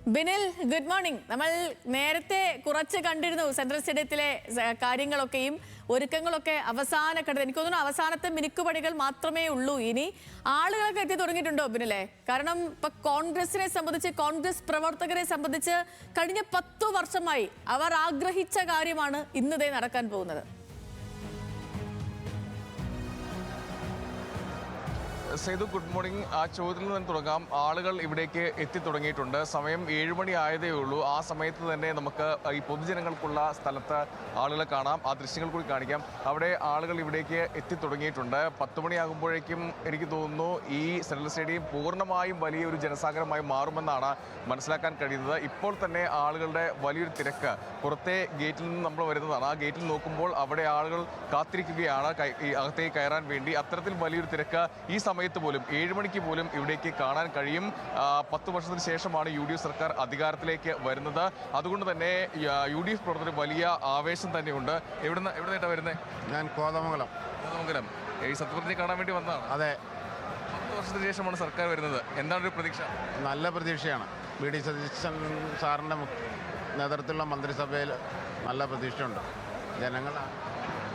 Binil, good morning. നമ്മൾ നേരത്തെ കുറച്ച് കണ്ടിരുന്നു സെൻട്രൽ സ്റ്റേഡിയത്തിലെ കാര്യങ്ങളൊക്കെയും ഒരുക്കങ്ങളൊക്കെ അവസാന ഘട്ടത്തിൽ. എനിക്ക് തോന്നുന്നു അവസാനത്തെ മിനുക്കുപടികൾ മാത്രമേ ഉള്ളൂ. ഇനി ആളുകളൊക്കെ എത്തി തുടങ്ങിയിട്ടുണ്ടോ ബിനിലെ? കാരണം ഇപ്പൊ കോൺഗ്രസിനെ സംബന്ധിച്ച്, കോൺഗ്രസ് പ്രവർത്തകരെ സംബന്ധിച്ച് കഴിഞ്ഞ 10 വർഷമായി അവർ ആഗ്രഹിച്ച കാര്യമാണ് ഇന്നതേ നടക്കാൻ പോകുന്നത്. Sethu, good morning. ആ ചോദ്യത്തിൽ നിന്ന് തുടങ്ങാം. ആളുകൾ ഇവിടേക്ക് എത്തി തുടങ്ങിയിട്ടുണ്ട്. സമയം 7 മണി ആയതേ ഉള്ളൂ. ആ സമയത്ത് തന്നെ നമുക്ക് ഈ പൊതുജനങ്ങൾക്കുള്ള സ്ഥലത്ത് ആളുകളെ കാണാം. ആ ദൃശ്യങ്ങൾ കൂടി കാണിക്കാം. അവിടെ ആളുകൾ ഇവിടേക്ക് എത്തി തുടങ്ങിയിട്ടുണ്ട്. 10 മണിയാകുമ്പോഴേക്കും എനിക്ക് തോന്നുന്നു ഈ സെൻട്രൽ സ്റ്റേഡിയം പൂർണ്ണമായും വലിയൊരു ജനസാഗരമായി മാറുമെന്നാണ് മനസ്സിലാക്കാൻ കഴിയുന്നത്. ഇപ്പോൾ തന്നെ ആളുകളുടെ വലിയൊരു തിരക്ക് പുറത്തെ ഗേറ്റിൽ നിന്ന് നമ്മൾ വരുന്നതാണ്. ആ ഗേറ്റിൽ നോക്കുമ്പോൾ അവിടെ ആളുകൾ കാത്തിരിക്കുകയാണ് അകത്തേക്ക് കയറാൻ വേണ്ടി. അത്തരത്തിൽ വലിയൊരു തിരക്ക് ഈ സമയത്ത് പോലും 7 മണിക്ക് പോലും ഇവിടേക്ക് കാണാൻ കഴിയും. 10 വർഷത്തിന് ശേഷമാണ് UDF സർക്കാർ അധികാരത്തിലേക്ക് വരുന്നത്. അതുകൊണ്ട് തന്നെ UDF പ്രവർത്തകർ വലിയ ആവേശം തന്നെയുണ്ട്. എവിടുന്നായിട്ടാണ് വരുന്നത്? ഞാൻ കോതമംഗലം. ഈ സത്യപ്രതിജ്ഞ കാണാൻ വേണ്ടി വന്നതാണ്. അതെ, 10 വർഷത്തിന് ശേഷമാണ് സർക്കാർ വരുന്നത്. എന്താണ് ഒരു പ്രതീക്ഷ? നല്ല പ്രതീക്ഷയാണ്. VD സതീശൻ സാറിൻ്റെ നേതൃത്വത്തിലുള്ള മന്ത്രിസഭയിൽ നല്ല പ്രതീക്ഷയുണ്ട്. ജനങ്ങൾ.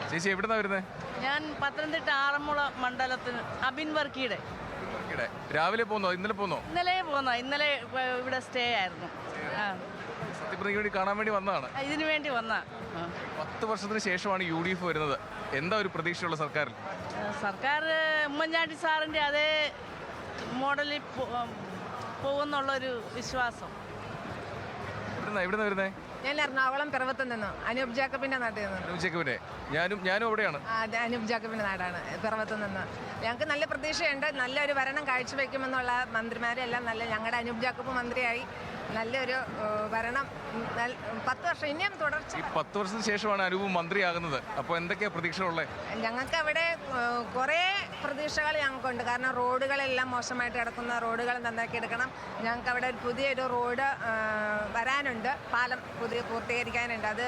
ചേച്ചി എവിടുന്നാണ് വരുന്നത്? ഞാൻ പത്തനംതിട്ട ആറന്മുള മണ്ഡലത്തിന് അബിൻ വർക്കിയുടെ. രാവിലെ പോന്നോ? ഇന്നലെ പോന്നോ? ഇന്നലെ ഇവിടെ സ്റ്റേ ആയിരുന്നു. സത്യപ്രതിജ്ഞ വേണ്ടി കാണാൻ വേണ്ടി വന്നതാണ്. ഇതിനു വേണ്ടി വന്ന 10 വർഷത്തിന് ശേഷമാണ് UDF വരുന്നത്. എന്താ ഒരു പ്രതീക്ഷയുള്ള സർക്കാരിൽ? സർക്കാർ ഉമ്മൻചാണ്ടി സാറിൻ്റെ അതേ മോഡലിൽ പോകുന്നുള്ളൊരു വിശ്വാസം. എവിടുന്നാ വരുന്നേ? ഞാൻ എറണാകുളം പിറവത്ത് നിന്ന് അനൂപ് ജാക്കബിന്റെ നാട്ടിൽ നിന്ന്. അനൂപ് ജാക്കബിന്റെ ഞാനും അവിടെയാണ്. അനൂപ് ജാക്കബിന്റെ നാടാണ് പിറവത്ത് നിന്ന്. ഞങ്ങൾക്ക് നല്ല പ്രതീക്ഷയുണ്ട്. നല്ലൊരു ഭരണം കാഴ്ചവെക്കുമെന്നുള്ള മന്ത്രിമാരെല്ലാം ഞങ്ങളുടെ അനൂപ് ജാക്കബ് മന്ത്രിയായി നല്ലൊരു ഭരണം 10 വർഷം ഇനിയും തുടർച്ച. 10 വർഷത്തിന് ശേഷമാണ് അനൂപ് മന്ത്രിയാകുന്നത്. അപ്പോൾ എന്തൊക്കെയാ പ്രതീക്ഷകളുള്ളത്? ഞങ്ങൾക്ക് അവിടെ കുറേ പ്രതീക്ഷകൾ ഞങ്ങൾക്കുണ്ട്. കാരണം റോഡുകളെല്ലാം മോശമായിട്ട് കിടക്കുന്ന റോഡുകൾ നന്നാക്കി എടുക്കണം. ഞങ്ങൾക്ക് അവിടെ ഒരു പുതിയൊരു റോഡ് വരാനുണ്ട്. പാലം പൂർത്തീകരിക്കാനുണ്ട്. അത്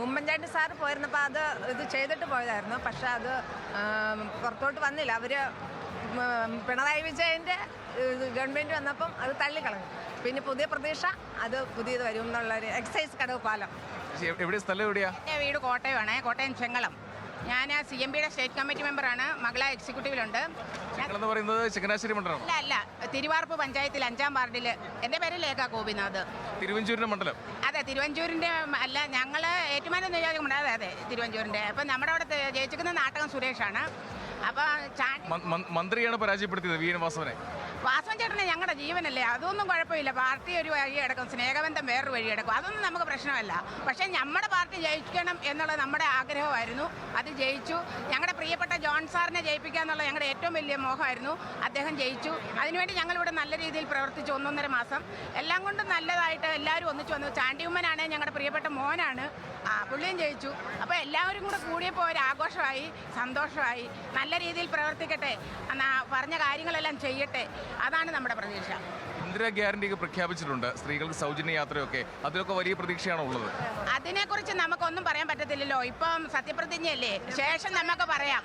ഉമ്മൻചാണ്ടി സാറ് പോയിരുന്നപ്പോൾ ഇത് ചെയ്തിട്ട് പോയതായിരുന്നു. പക്ഷെ അത് പുറത്തോട്ട് വന്നില്ല. അവർ പിണറായി വിജയൻ്റെ ഗവൺമെൻറ് വന്നപ്പം അത് തള്ളിക്കളഞ്ഞു. പിന്നെ പുതിയ പ്രതീക്ഷ അത് പുതിയത് വരും എന്നുള്ളൊരു എക്സൈസ് കടവ് പാലം. സ്ഥലം എവിടെയാ? എൻ്റെ വീട് കോട്ടയമാണ്. കോട്ടയം ചെങ്ങളം. ഞാൻ CMBയുടെ സ്റ്റേറ്റ് കമ്മിറ്റി മെമ്പറാണ്. മകള എക്സിക്യൂട്ടീവിലുണ്ട്. ചങ്ങനാശ്ശേരി മണ്ഡലം അല്ല, തിരുവാർപ്പ് പഞ്ചായത്തിൽ 5-ാം വാർഡിൽ. എൻ്റെ പേര് ലേഖ ഗോപിനാഥ്. തിരുവഞ്ചൂരിന്റെ മണ്ഡലം? അതെ, തിരുവഞ്ചൂരിൻ്റെ അല്ല, ഞങ്ങൾ ഏറ്റുമാനൂർ നിയോജകമുണ്ട്. അതെ, തിരുവഞ്ചൂരിൻ്റെ. അപ്പം നമ്മുടെ അവിടെ ജയിച്ചിരിക്കുന്ന നാട്ടകം സുരേഷാണ്. അപ്പം മന്ത്രിയാണ് പരാജയപ്പെടുത്തിയത് VN വാസവനെ. വാസവൻ ചേട്ടനെ ഞങ്ങളുടെ ജീവനല്ലേ, അതൊന്നും കുഴപ്പമില്ല. പാർട്ടി ഒരു വഴി കിടക്കും, സ്നേഹബന്ധം വേറൊരു വഴി കിടക്കും, അതൊന്നും നമുക്ക് പ്രശ്നമല്ല. പക്ഷേ നമ്മുടെ പാർട്ടി ജയിക്കണം എന്നുള്ളത് നമ്മുടെ ആഗ്രഹമായിരുന്നു. അത് ജയിച്ചു. ഞങ്ങളുടെ പ്രിയപ്പെട്ട ജോൺ സാറിനെ ജയിപ്പിക്കുക എന്നുള്ള ഞങ്ങളുടെ ഏറ്റവും വലിയ മോഹമായിരുന്നു. അദ്ദേഹം ജയിച്ചു. അതിനുവേണ്ടി ഞങ്ങളിവിടെ നല്ല രീതിയിൽ പ്രവർത്തിച്ചു 1.5 മാസം. എല്ലാം കൊണ്ടും നല്ലതായിട്ട് എല്ലാവരും ഒന്നിച്ചു വന്നു. ചാണ്ടിയുമ്മനാണ് ഞങ്ങളുടെ പ്രിയപ്പെട്ട മോനാണ്. പുള്ളിയും ജയിച്ചു. അപ്പോൾ എല്ലാവരും കൂടെ കൂടിയപ്പോൾ ഒരു ആഘോഷമായി, സന്തോഷമായി. നല്ല രീതിയിൽ പ്രവർത്തിക്കട്ടെ, പറഞ്ഞ കാര്യങ്ങളെല്ലാം ചെയ്യട്ടെ, അതാണ് നമ്മുടെ പ്രതീക്ഷ. ഇന്ദിരാ ഗ്യാരണ്ടിയൊക്കെ പ്രഖ്യാപിച്ചിട്ടുണ്ട്, സ്ത്രീകൾക്ക് സൗജന്യ യാത്രയൊക്കെ. അതിലൊക്കെ വലിയ പ്രതീക്ഷയാണോ ഉള്ളത്? അതിനെക്കുറിച്ച് നമുക്കൊന്നും പറയാൻ പറ്റത്തില്ലല്ലോ. ഇപ്പം സത്യപ്രതിജ്ഞയല്ലേ, ശേഷം നമുക്ക് പറയാം.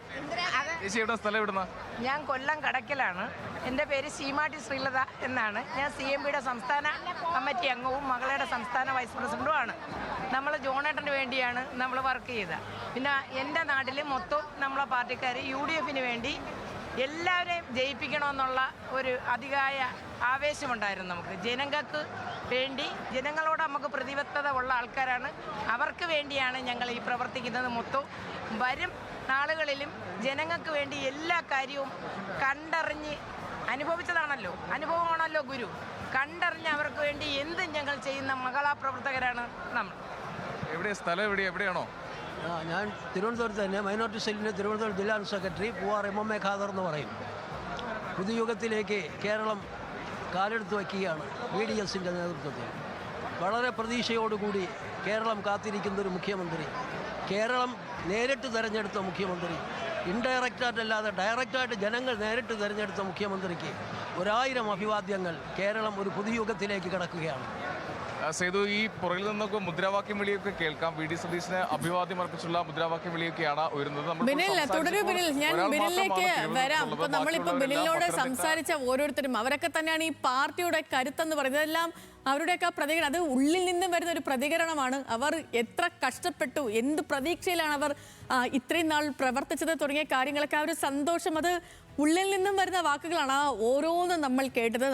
സ്ഥലം എവിടുന്ന? ഞാൻ കൊല്ലം കടക്കലാണ്. എൻ്റെ പേര് സീമാട്ടി ശ്രീലത എന്നാണ്. ഞാൻ CMBയുടെ സംസ്ഥാന കമ്മിറ്റി അംഗവും മകളുടെ സംസ്ഥാന വൈസ് പ്രസിഡന്റുമാണ്. നമ്മൾ ജോണേട്ടന് വേണ്ടിയാണ് നമ്മൾ വർക്ക് ചെയ്തത്. പിന്നെ എൻ്റെ നാട്ടിൽ മൊത്തം നമ്മളെ പാർട്ടിക്കാർ UDFന് വേണ്ടി എല്ലാവരെയും ജയിപ്പിക്കണമെന്നുള്ള ഒരു അതികായ ആവേശമുണ്ടായിരുന്നു നമുക്ക്. ജനങ്ങൾക്ക് വേണ്ടി, ജനങ്ങളോട് നമുക്ക് പ്രതിബദ്ധത ഉള്ള ആൾക്കാരാണ്. അവർക്ക് വേണ്ടിയാണ് ഞങ്ങൾ ഈ പ്രവർത്തിക്കുന്നത്. മൊത്തം വരും നാളുകളിലും ജനങ്ങൾക്ക് വേണ്ടി എല്ലാ കാര്യവും കണ്ടറിഞ്ഞ് അനുഭവിച്ചതാണല്ലോ, അനുഭവമാണല്ലോ ഗുരു. കണ്ടറിഞ്ഞ് അവർക്ക് വേണ്ടി എന്തും ഞങ്ങൾ ചെയ്യുന്ന മകളാ പ്രവർത്തകരാണ് നമ്മൾ. സ്ഥലം എവിടെയാണോ? ഞാൻ തിരുവനന്തപുരത്ത് തന്നെ മൈനോറിറ്റി സെല്ലിൻ്റെ തിരുവനന്തപുരം ജില്ലാ സെക്രട്ടറി പൂവാർ MM ഖാദർ എന്ന് പറയും. പുതുയുഗത്തിലേക്ക് കേരളം കാലെടുത്ത് വയ്ക്കുകയാണ് VDSൻ്റെ നേതൃത്വത്തിൽ. വളരെ പ്രതീക്ഷയോടുകൂടി കേരളം കാത്തിരിക്കുന്നൊരു മുഖ്യമന്ത്രി, കേരളം നേരിട്ട് തിരഞ്ഞെടുത്ത മുഖ്യമന്ത്രി, ഇൻഡയറക്റ്റായിട്ടല്ലാതെ ഡയറക്റ്റായിട്ട് ജനങ്ങൾ നേരിട്ട് തിരഞ്ഞെടുത്ത മുഖ്യമന്ത്രിക്ക് 1000 അഭിവാദ്യങ്ങൾ. കേരളം ഒരു പുതുയുഗത്തിലേക്ക് കടക്കുകയാണ്. സേതു, ഈ പുറകിൽ നിന്നൊക്കെ മുദ്രാവാക്യം വിളിയൊക്കെ കേൾക്കാം. വി ഡി സതീശന് അഭിവാദ്യം അർപ്പിച്ചുള്ള മുദ്രാവാക്യം വിളിയൊക്കെയാണ് ഉയരുന്നത്. ബിനിൽ തുടരൂ. ബിനിൽ, ഞാൻ ബിനിലേക്ക് വരാം. ഇപ്പൊ നമ്മളിപ്പോ ബിനിലിനോട് സംസാരിച്ച ഓരോരുത്തരും അവരൊക്കെ തന്നെയാണ് ഈ പാർട്ടിയുടെ കരുത്തെന്ന് പറയുന്നത്. ഇതെല്ലാം അവരുടെയൊക്കെ പ്രതികരണം, അത് ഉള്ളിൽ നിന്നും വരുന്ന ഒരു പ്രതികരണമാണ്. അവർ എത്ര കഷ്ടപ്പെട്ടു, എന്ത് പ്രതീക്ഷയിലാണ് അവർ ഇത്രയും നാൾ പ്രവർത്തിച്ചത് തുടങ്ങിയ കാര്യങ്ങളൊക്കെ ആ ഒരു സന്തോഷം, അത് ഉള്ളിൽ നിന്നും വരുന്ന വാക്കുകളാണ്. ആ ഓരോന്നും നമ്മൾ കേട്ടത്.